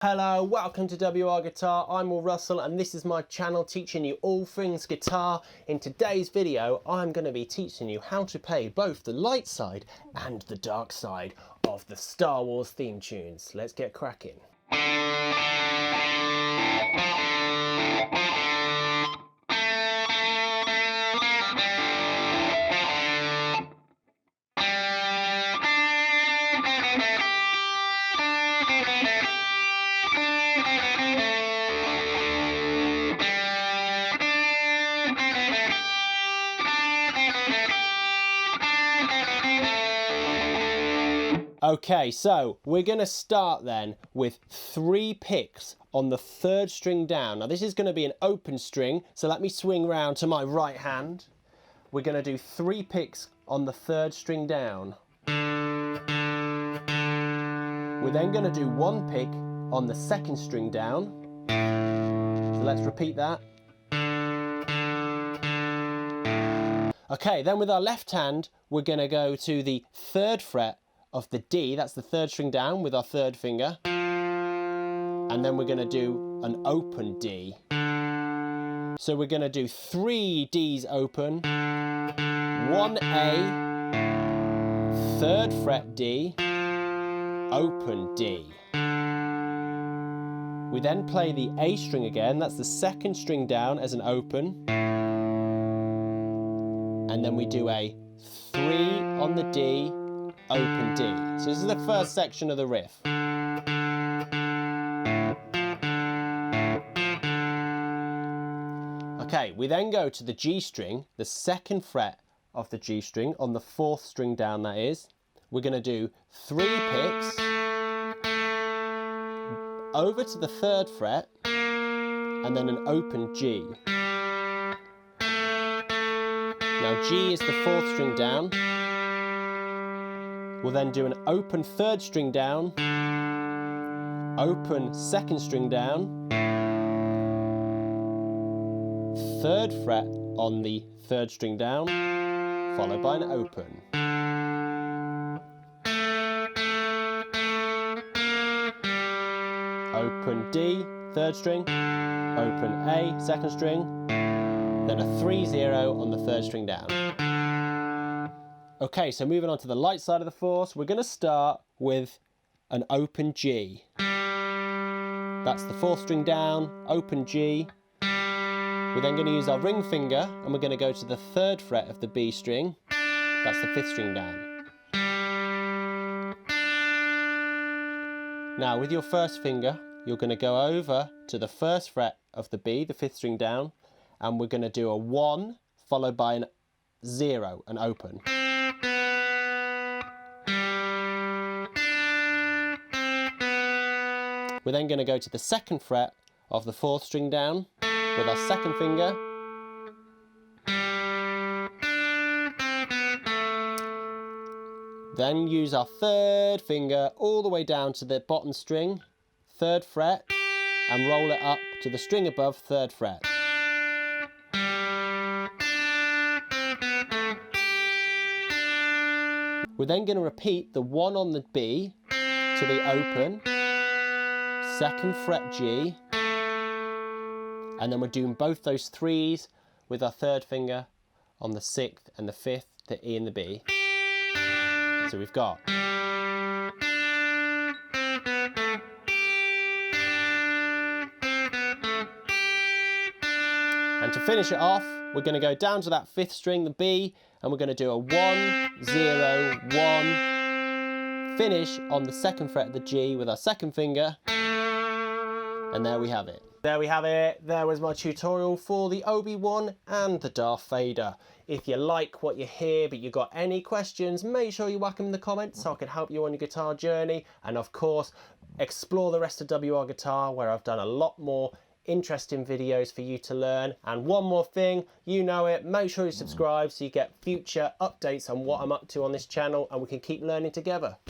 Hello, welcome to WR Guitar. I'm Will Russell and this is my channel teaching you all things guitar. In today's video, I'm going to be teaching you how to play both the light side and the dark side of the Star Wars theme tunes. Let's get cracking. Okay, so we're going to start then with 3 picks on the 3rd string down. Now this is going to be an open string, so let me swing round to my right hand. We're going to do 3 picks on the 3rd string down. We're then going to do 1 pick on the 2nd string down. So let's repeat that. Okay, then with our left hand, we're going to go to the 3rd fret of the D, that's the 3rd string down with our 3rd finger, and then we're going to do an open D. So we're going to do 3 Ds open, 1 A, 3rd fret D, open D. We then play the A string again, that's the 2nd string down as an open, and then we do a 3 on the D, open D. So this is the first section of the riff. Okay, we then go to the G string, the 2nd fret of the G string, on the 4th string down that is. We're going to do 3 picks, over to the 3rd fret, and then an open G. Now G is the 4th string down. We'll then do an open 3rd string down, open 2nd string down, 3rd fret on the 3rd string down, followed by an open. Open D, 3rd string, open A, 2nd string, then a 3-0 on the 3rd string down. Okay, so moving on to the light side of the force, we're going to start with an open G. That's the 4th string down, open G. We're then going to use our ring finger and we're going to go to the 3rd fret of the B string. That's the 5th string down. Now with your first finger, you're going to go over to the 1st fret of the B, the 5th string down, and we're going to do a 1 followed by an 0, an open. We're then going to go to the 2nd fret of the 4th string down with our 2nd finger. Then use our 3rd finger all the way down to the bottom string, 3rd fret, and roll it up to the string above 3rd fret. We're then going to repeat the 1 on the B to the open, 2nd fret G, and then we're doing both those 3s with our 3rd finger on the 6th and the 5th, the E and the B. So we've got. And to finish it off, we're going to go down to that 5th string, the B, and we're going to do a 1, 0, 1, finish on the 2nd fret of the G with our 2nd finger, and there we have it. There we have it. There was my tutorial for the Obi-Wan and the Darth Vader. If you like what you hear but you've got any questions, make sure you whack them in the comments so I can help you on your guitar journey. And of course, explore the rest of WR Guitar where I've done a lot more interesting videos for you to learn. And one more thing, you know it, make sure you subscribe so you get future updates on what I'm up to on this channel and we can keep learning together.